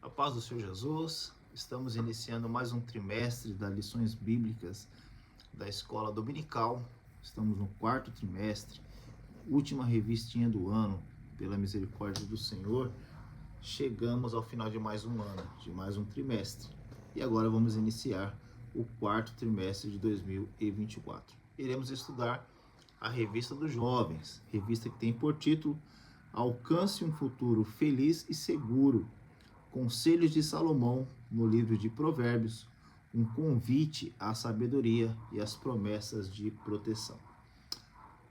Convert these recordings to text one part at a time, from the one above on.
A paz do Senhor Jesus, estamos iniciando mais um trimestre das lições bíblicas da escola dominical. Estamos no quarto trimestre, última revistinha do ano, pela misericórdia do Senhor. Chegamos ao final de mais um ano, de mais um trimestre. E agora vamos iniciar o quarto trimestre de 2024. Iremos estudar a Revista dos Jovens, revista que tem por título Alcance um Futuro Feliz e Seguro, Conselhos de Salomão, no livro de Provérbios, um convite à sabedoria e às promessas de proteção.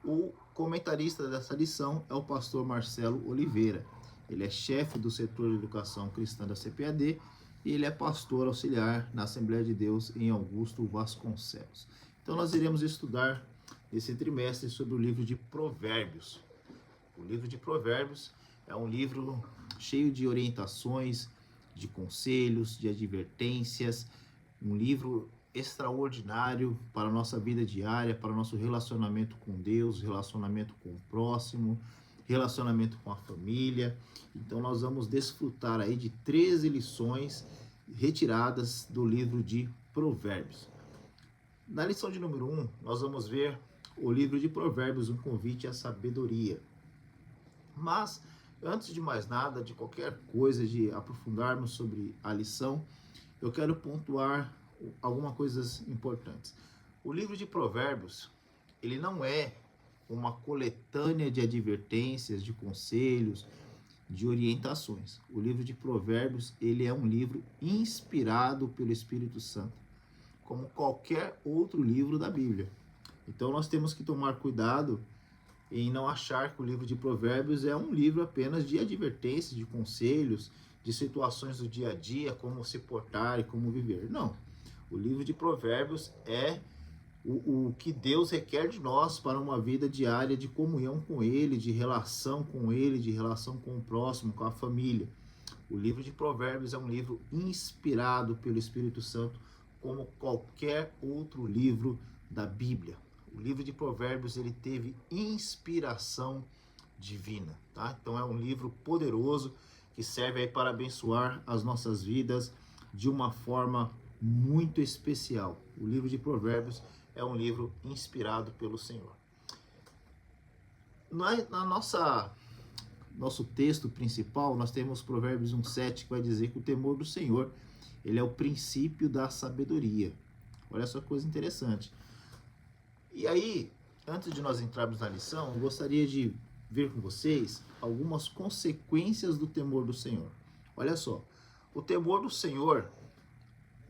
O comentarista dessa lição é o pastor Marcelo Oliveira. Ele é chefe do setor de educação cristã da CPAD e ele é pastor auxiliar na Assembleia de Deus em Augusto Vasconcelos. Então nós iremos estudar esse trimestre sobre o livro de Provérbios. O livro de Provérbios é um livro cheio de orientações, de conselhos, de advertências, um livro extraordinário para a nossa vida diária, para o nosso relacionamento com Deus, relacionamento com o próximo, relacionamento com a família. Então nós vamos desfrutar aí de 13 lições retiradas do livro de Provérbios. Na lição de número 1, nós vamos ver o livro de Provérbios, um convite à sabedoria. Mas, antes de mais nada, de qualquer coisa, de aprofundarmos sobre a lição, eu quero pontuar algumas coisas importantes. O livro de Provérbios, ele não é uma coletânea de advertências, de conselhos, de orientações. O livro de Provérbios, ele é um livro inspirado pelo Espírito Santo, como qualquer outro livro da Bíblia. Então nós temos que tomar cuidado em não achar que o livro de Provérbios é um livro apenas de advertências, de conselhos, de situações do dia a dia, como se portar e como viver. Não. O livro de Provérbios é o que Deus requer de nós para uma vida diária de comunhão com Ele, de relação com Ele, de relação com o próximo, com a família. O livro de Provérbios é um livro inspirado pelo Espírito Santo, como qualquer outro livro da Bíblia. O livro de Provérbios, ele teve inspiração divina, tá? Então é um livro poderoso que serve aí para abençoar as nossas vidas de uma forma muito especial. O livro de Provérbios é um livro inspirado pelo Senhor. Nosso texto principal, nós temos Provérbios 1:7, que vai dizer que o temor do Senhor, ele é o princípio da sabedoria. Olha só que coisa interessante. E aí, antes de nós entrarmos na lição, eu gostaria de ver com vocês algumas consequências do temor do Senhor. Olha só, o temor do Senhor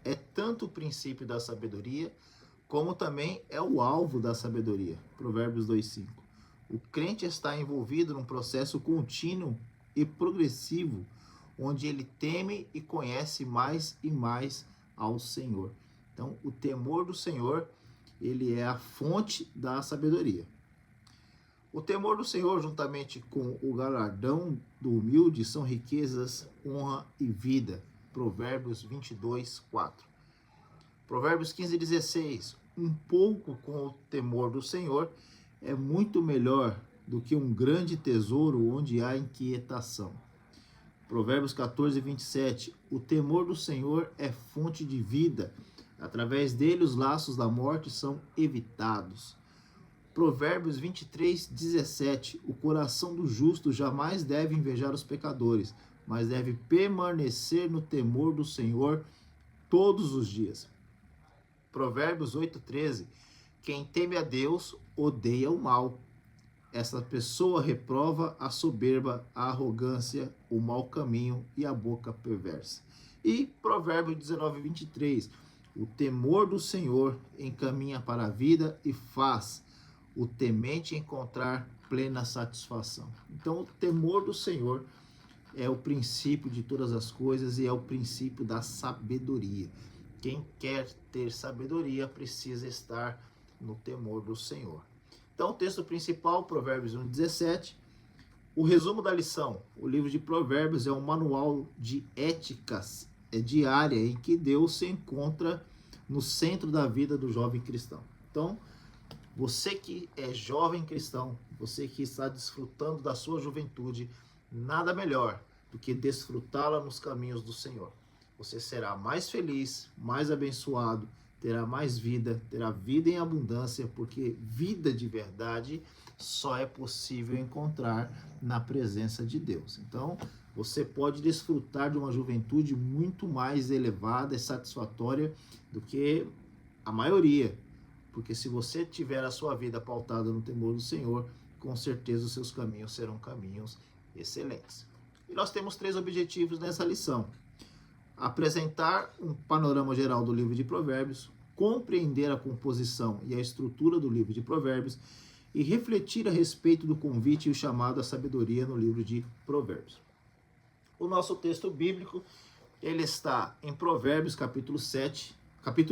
é tanto o princípio da sabedoria, como também é o alvo da sabedoria. Provérbios 2:5. O crente está envolvido num processo contínuo e progressivo, onde ele teme e conhece mais e mais ao Senhor. Então, o temor do Senhor, ele é a fonte da sabedoria. O temor do Senhor, juntamente com o galardão do humilde, são riquezas, honra e vida. Provérbios 22:4. Provérbios 15:16. Um pouco com o temor do Senhor é muito melhor do que um grande tesouro onde há inquietação. Provérbios 14:27. O temor do Senhor é fonte de vida. Através dele os laços da morte são evitados. Provérbios 23:17. O coração do justo jamais deve invejar os pecadores, mas deve permanecer no temor do Senhor todos os dias. Provérbios 8:13. Quem teme a Deus odeia o mal. Essa pessoa reprova a soberba, a arrogância, o mau caminho e a boca perversa. E Provérbios 19:23. O temor do Senhor encaminha para a vida e faz o temente encontrar plena satisfação. Então, o temor do Senhor é o princípio de todas as coisas e é o princípio da sabedoria. Quem quer ter sabedoria precisa estar no temor do Senhor. Então, o texto principal, Provérbios 1:17. O resumo da lição. O livro de Provérbios é um manual de éticas diária em que Deus se encontra no centro da vida do jovem cristão. Então, você que é jovem cristão, você que está desfrutando da sua juventude, nada melhor do que desfrutá-la nos caminhos do Senhor. Você será mais feliz, mais abençoado, terá mais vida, terá vida em abundância, porque vida de verdade só é possível encontrar na presença de Deus. Então, você pode desfrutar de uma juventude muito mais elevada e satisfatória do que a maioria, porque se você tiver a sua vida pautada no temor do Senhor, com certeza os seus caminhos serão caminhos excelentes. E nós temos 3 objetivos nessa lição: apresentar um panorama geral do livro de Provérbios, compreender a composição e a estrutura do livro de Provérbios e refletir a respeito do convite e o chamado à sabedoria no livro de Provérbios. O nosso texto bíblico, ele está em Provérbios capítulo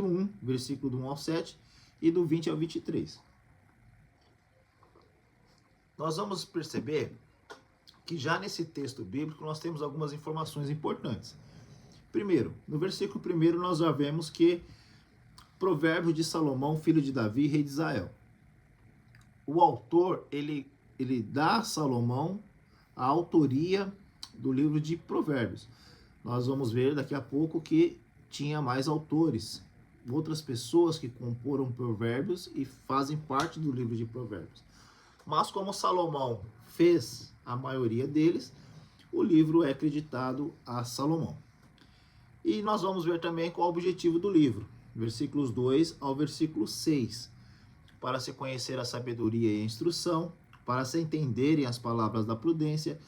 1, versículo do 1 ao 7 e do 20 ao 23. Nós vamos perceber que já nesse texto bíblico nós temos algumas informações importantes. Primeiro, no versículo 1 nós já vemos que Provérbio de Salomão, filho de Davi, rei de Israel. O autor, ele dá a Salomão a autoria do livro de Provérbios. Nós vamos ver daqui a pouco que tinha mais autores, outras pessoas que comporam Provérbios e fazem parte do livro de Provérbios. Mas como Salomão fez a maioria deles, o livro é acreditado a Salomão. E nós vamos ver também qual é o objetivo do livro, versículos 2 ao versículo 6. Para se conhecer a sabedoria e a instrução, para se entenderem as palavras da prudência,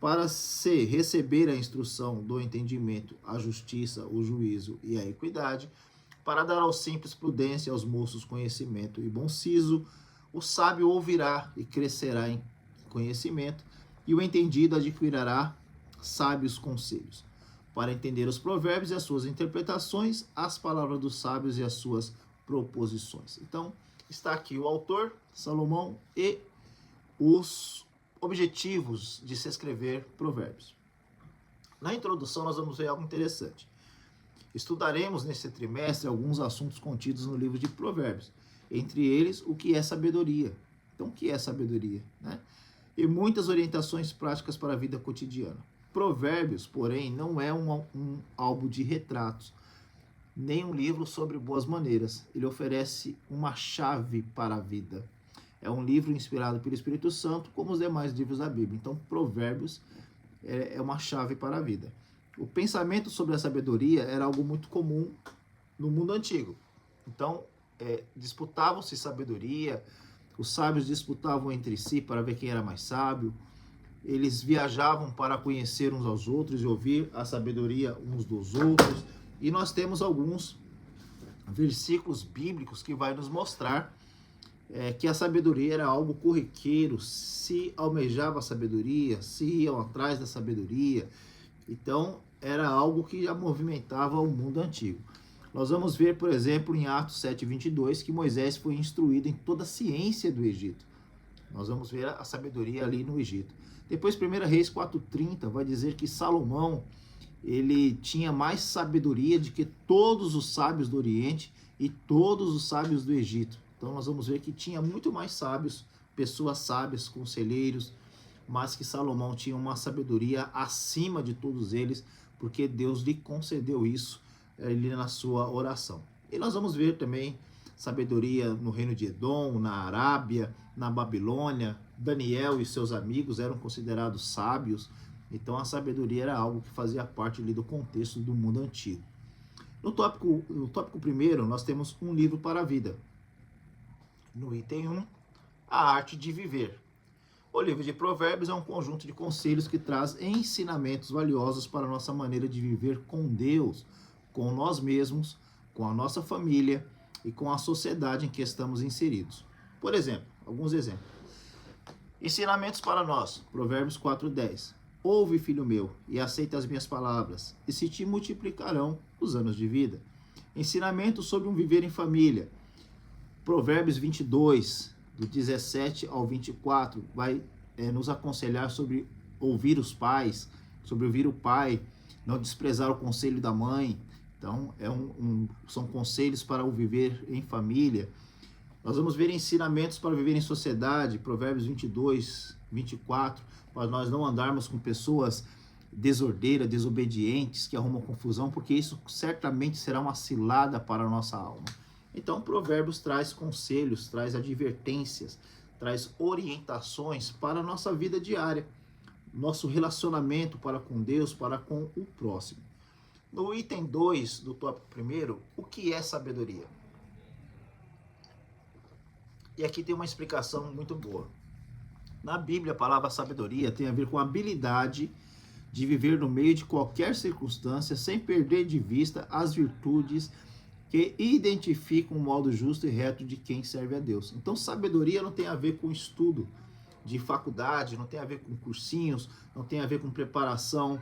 para se receber a instrução do entendimento, a justiça, o juízo e a equidade, para dar aos simples prudência, aos moços conhecimento e bom siso, o sábio ouvirá e crescerá em conhecimento, e o entendido adquirirá sábios conselhos. Para entender os provérbios e as suas interpretações, as palavras dos sábios e as suas proposições. Então, está aqui o autor, Salomão, e os objetivos de se escrever provérbios. Na introdução, nós vamos ver algo interessante. Estudaremos nesse trimestre alguns assuntos contidos no livro de Provérbios, entre eles o que é sabedoria. Então, o que é sabedoria, né? E muitas orientações práticas para a vida cotidiana. Provérbios, porém, não é um álbum de retratos, nem um livro sobre boas maneiras. Ele oferece uma chave para a vida. É um livro inspirado pelo Espírito Santo, como os demais livros da Bíblia. Então, Provérbios é uma chave para a vida. O pensamento sobre a sabedoria era algo muito comum no mundo antigo. Então, disputavam-se sabedoria, os sábios disputavam entre si para ver quem era mais sábio. Eles viajavam para conhecer uns aos outros e ouvir a sabedoria uns dos outros. E nós temos alguns versículos bíblicos que vai nos mostrar que a sabedoria era algo corriqueiro, se almejava a sabedoria, se iam atrás da sabedoria. Então, era algo que já movimentava o mundo antigo. Nós vamos ver, por exemplo, em Atos 7:22, que Moisés foi instruído em toda a ciência do Egito. Nós vamos ver a sabedoria ali no Egito. Depois, 1 Reis 4:30 vai dizer que Salomão, ele tinha mais sabedoria do que todos os sábios do Oriente e todos os sábios do Egito. Então, nós vamos ver que tinha muito mais sábios, pessoas sábias, conselheiros, mas que Salomão tinha uma sabedoria acima de todos eles, porque Deus lhe concedeu isso ali na sua oração. E nós vamos ver também sabedoria no reino de Edom, na Arábia, na Babilônia. Daniel e seus amigos eram considerados sábios, então a sabedoria era algo que fazia parte ali do contexto do mundo antigo. No tópico primeiro, nós temos um livro para a vida. No item 1, a arte de viver. O livro de Provérbios é um conjunto de conselhos que traz ensinamentos valiosos para a nossa maneira de viver com Deus, com nós mesmos, com a nossa família e com a sociedade em que estamos inseridos. Por exemplo, alguns exemplos. Ensinamentos para nós. Provérbios 4:10. Ouve, filho meu, e aceita as minhas palavras, e se te multiplicarão os anos de vida. Ensinamentos sobre um viver em família. Provérbios 22, do 17 ao 24, vai nos aconselhar sobre ouvir os pais, sobre ouvir o pai, não desprezar o conselho da mãe. Então, são conselhos para o viver em família. Nós vamos ver ensinamentos para viver em sociedade, Provérbios 22, 24, para nós não andarmos com pessoas desordeira, desobedientes, que arrumam confusão, porque isso certamente será uma cilada para a nossa alma. Então, Provérbios traz conselhos, traz advertências, traz orientações para a nossa vida diária, nosso relacionamento para com Deus, para com o próximo. No item 2 do tópico 1, o que é sabedoria? E aqui tem uma explicação muito boa. Na Bíblia, a palavra sabedoria tem a ver com a habilidade de viver no meio de qualquer circunstância sem perder de vista as virtudes que identificam o modo justo e reto de quem serve a Deus. Então, sabedoria não tem a ver com estudo de faculdade, não tem a ver com cursinhos, não tem a ver com preparação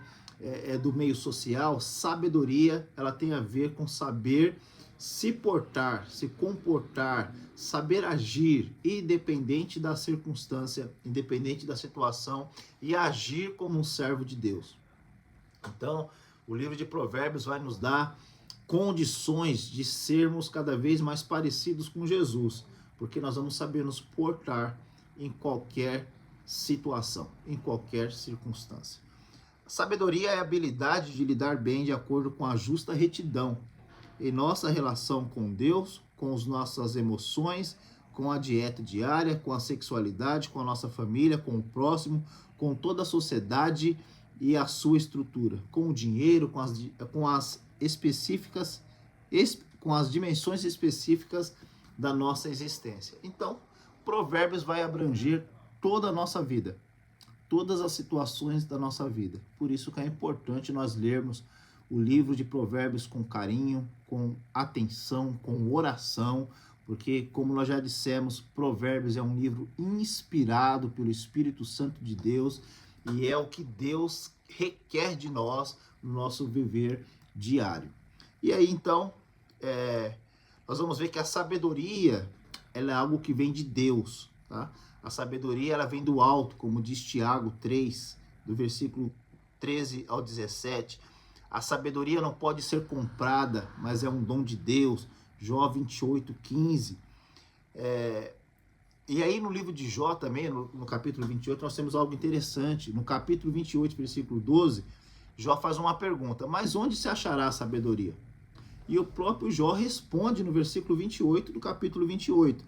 do meio social. Sabedoria, ela tem a ver com saber se portar, se comportar, saber agir, independente da circunstância, independente da situação, e agir como um servo de Deus. Então, o livro de Provérbios vai nos dar condições de sermos cada vez mais parecidos com Jesus, porque nós vamos saber nos portar em qualquer situação, em qualquer circunstância. A sabedoria é a habilidade de lidar bem de acordo com a justa retidão em nossa relação com Deus, com as nossas emoções, com a dieta diária, com a sexualidade, com a nossa família, com o próximo, com toda a sociedade e a sua estrutura, com o dinheiro, com as dimensões específicas da nossa existência. Então, Provérbios vai abranger toda a nossa vida, todas as situações da nossa vida. Por isso que é importante nós lermos o livro de Provérbios com carinho, com atenção, com oração, porque, como nós já dissemos, Provérbios é um livro inspirado pelo Espírito Santo de Deus e é o que Deus requer de nós no nosso viver diário. E aí, então, nós vamos ver que a sabedoria, ela é algo que vem de Deus, tá? A sabedoria, ela vem do alto, como diz Tiago 3, do versículo 13 ao 17. A sabedoria não pode ser comprada, mas é um dom de Deus. Jó 28, 15. E aí no livro de Jó também, no capítulo 28, nós temos algo interessante. No capítulo 28, versículo 12, Jó faz uma pergunta: mas onde se achará a sabedoria? E o próprio Jó responde no versículo 28 do capítulo 28.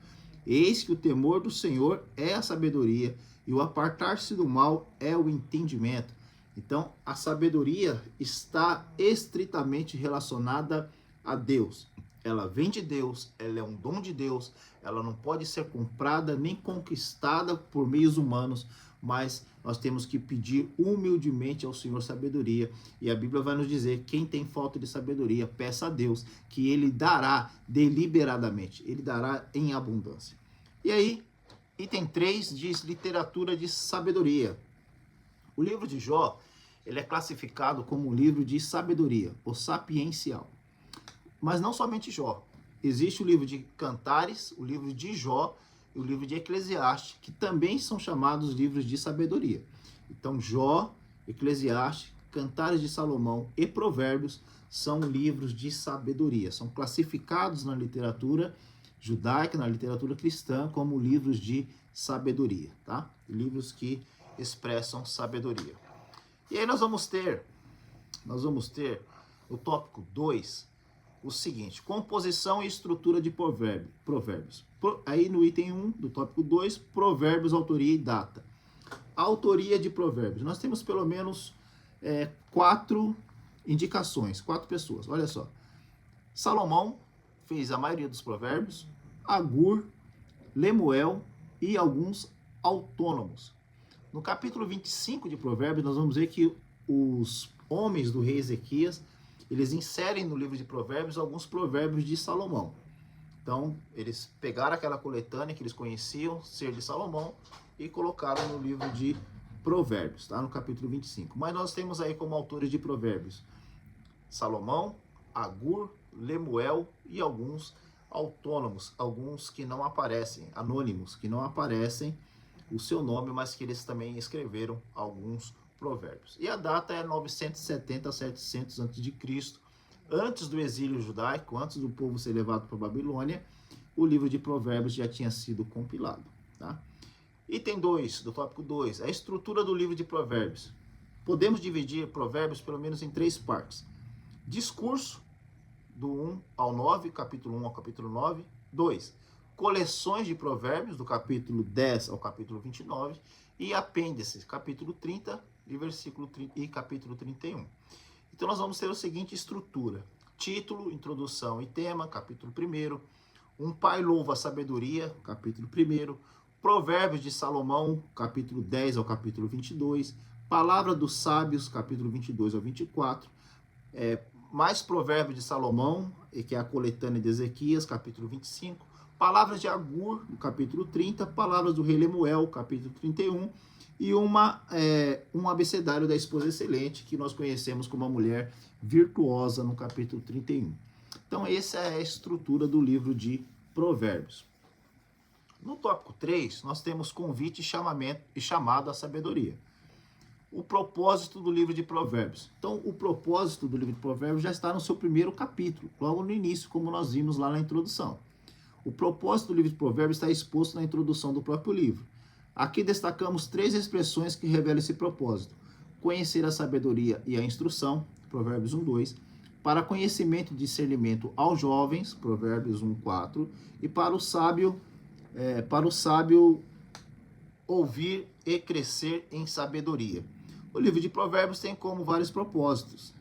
Eis que o temor do Senhor é a sabedoria, e o apartar-se do mal é o entendimento. Então, a sabedoria está estritamente relacionada a Deus. Ela vem de Deus, ela é um dom de Deus, ela não pode ser comprada nem conquistada por meios humanos, mas nós temos que pedir humildemente ao Senhor sabedoria. E a Bíblia vai nos dizer: quem tem falta de sabedoria, peça a Deus, que Ele dará deliberadamente, Ele dará em abundância. E aí, item 3 diz literatura de sabedoria. O livro de Jó, ele é classificado como um livro de sabedoria, ou sapiencial. Mas não somente Jó. Existe o livro de Cantares, o livro de Jó e o livro de Eclesiastes, que também são chamados livros de sabedoria. Então, Jó, Eclesiastes, Cantares de Salomão e Provérbios são livros de sabedoria. São classificados na literatura judaica, na literatura cristã, como livros de sabedoria, tá? Livros que expressam sabedoria. E aí nós vamos ter no tópico 2 o seguinte: composição e estrutura de provérbios. Aí no item 1 do tópico 2, provérbios, autoria e data. Autoria de provérbios. Nós temos pelo menos 4 indicações, 4 pessoas. Olha só. Salomão fez a maioria dos provérbios, Agur, Lemuel e alguns autônomos. No capítulo 25 de Provérbios, nós vamos ver que os homens do rei Ezequias, eles inserem no livro de Provérbios alguns provérbios de Salomão. Então, eles pegaram aquela coletânea que eles conheciam ser de Salomão e colocaram no livro de Provérbios, tá? No capítulo 25. Mas nós temos aí como autores de Provérbios Salomão, Agur, Lemuel e alguns autônomos, alguns que não aparecem, anônimos, que não aparecem o seu nome, mas que eles também escreveram alguns provérbios. E a data é 970 a 700 a.C., antes do exílio judaico, antes do povo ser levado para a Babilônia, o livro de Provérbios já tinha sido compilado, tá? Item 2, do tópico 2, a estrutura do livro de Provérbios. Podemos dividir Provérbios pelo menos em 3 partes. Discurso, do 1 ao 9, capítulo 1 ao capítulo 9. 2. Coleções de provérbios, do capítulo 10 ao capítulo 29. E apêndices, capítulo 30 e versículo 30, e capítulo 31. Então nós vamos ter a seguinte estrutura: título, introdução e tema, capítulo 1. Um pai louva a sabedoria, capítulo 1. Provérbios de Salomão, capítulo 10 ao capítulo 22. Palavra dos sábios, capítulo 22 ao 24. Mais provérbios de Salomão, que é a coletânea de Ezequias, capítulo 25. Palavras de Agur, no capítulo 30. Palavras do rei Lemuel, capítulo 31. E um abecedário da esposa excelente, que nós conhecemos como a mulher virtuosa, no capítulo 31. Então, essa é a estrutura do livro de Provérbios. No tópico 3, nós temos convite e chamado à sabedoria. O propósito do livro de Provérbios. Então, o propósito do livro de Provérbios já está no seu primeiro capítulo, logo no início, como nós vimos lá na introdução. O propósito do livro de Provérbios está exposto na introdução do próprio livro. Aqui destacamos 3 expressões que revelam esse propósito: conhecer a sabedoria e a instrução, Provérbios 1:2, para conhecimento e discernimento aos jovens, Provérbios 1:4, e para o sábio ouvir e crescer em sabedoria. O livro de Provérbios tem como vários propósitos,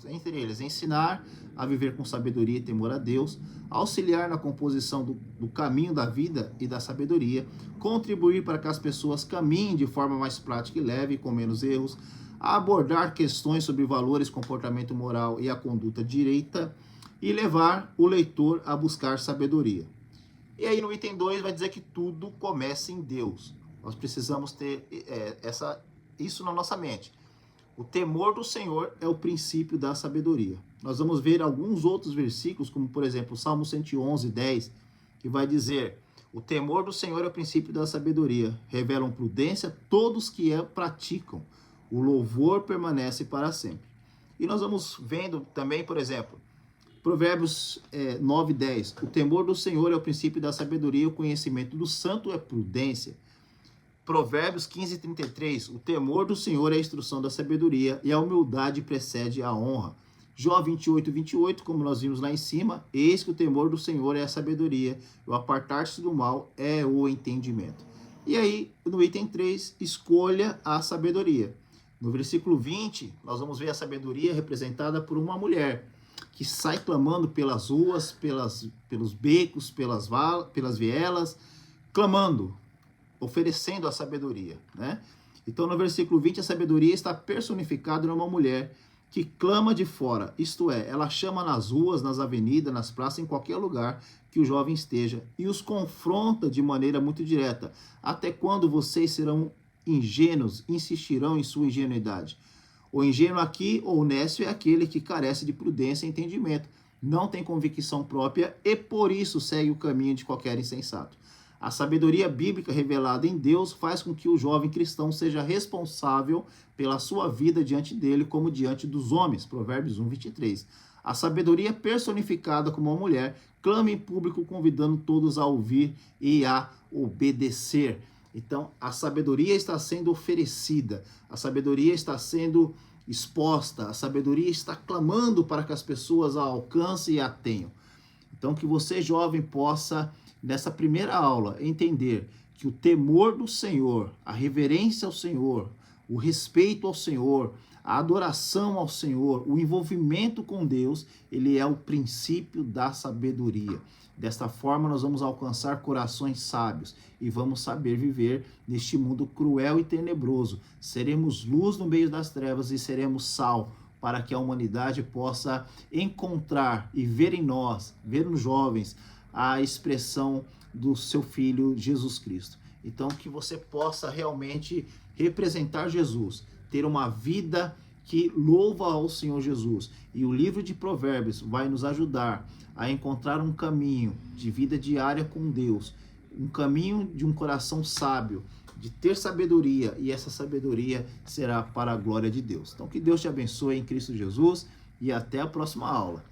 entre eles ensinar a viver com sabedoria e temor a Deus, auxiliar na composição do caminho da vida e da sabedoria, contribuir para que as pessoas caminhem de forma mais prática e leve, com menos erros, abordar questões sobre valores, comportamento moral e a conduta direita, e levar o leitor a buscar sabedoria. E aí no item 2 vai dizer que tudo começa em Deus. Nós precisamos ter isso na nossa mente. O temor do Senhor é o princípio da sabedoria. Nós vamos ver alguns outros versículos, como por exemplo o Salmo 111:10, que vai dizer: o temor do Senhor é o princípio da sabedoria. Revelam prudência todos que a praticam. O louvor permanece para sempre. E nós vamos vendo também, por exemplo, Provérbios 9:10. O temor do Senhor é o princípio da sabedoria, o conhecimento do santo é prudência. Provérbios 15:33. O temor do Senhor é a instrução da sabedoria, e a humildade precede a honra. Jó 28:28, como nós vimos lá em cima: eis que o temor do Senhor é a sabedoria, e o apartar-se do mal é o entendimento. E aí, no item 3, escolha a sabedoria. No versículo 20, nós vamos ver a sabedoria representada por uma mulher que sai clamando pelas ruas, pelos becos, pelas vielas, clamando, oferecendo a sabedoria, né? Então, no versículo 20, a sabedoria está personificada numa mulher que clama de fora, isto é, ela chama nas ruas, nas avenidas, nas praças, em qualquer lugar que o jovem esteja, e os confronta de maneira muito direta. Até quando vocês serão ingênuos, insistirão em sua ingenuidade? O ingênuo aqui, ou nécio, é aquele que carece de prudência e entendimento, não tem convicção própria e por isso segue o caminho de qualquer insensato. A sabedoria bíblica revelada em Deus faz com que o jovem cristão seja responsável pela sua vida diante dele como diante dos homens. Provérbios 1:23. A sabedoria personificada como uma mulher clama em público, convidando todos a ouvir e a obedecer. Então, a sabedoria está sendo oferecida, a sabedoria está sendo exposta, a sabedoria está clamando para que as pessoas a alcancem e a tenham. Então, que você, jovem, possa, nessa primeira aula, entender que o temor do Senhor, a reverência ao Senhor, o respeito ao Senhor, a adoração ao Senhor, o envolvimento com Deus, ele é o princípio da sabedoria. Desta forma, nós vamos alcançar corações sábios e vamos saber viver neste mundo cruel e tenebroso. Seremos luz no meio das trevas e seremos sal para que a humanidade possa encontrar e ver em nós, ver nos jovens, a expressão do seu Filho Jesus Cristo. Então, que você possa realmente representar Jesus, ter uma vida que louva ao Senhor Jesus. E o livro de Provérbios vai nos ajudar a encontrar um caminho de vida diária com Deus, um caminho de um coração sábio, de ter sabedoria, e essa sabedoria será para a glória de Deus. Então, que Deus te abençoe em Cristo Jesus e até a próxima aula.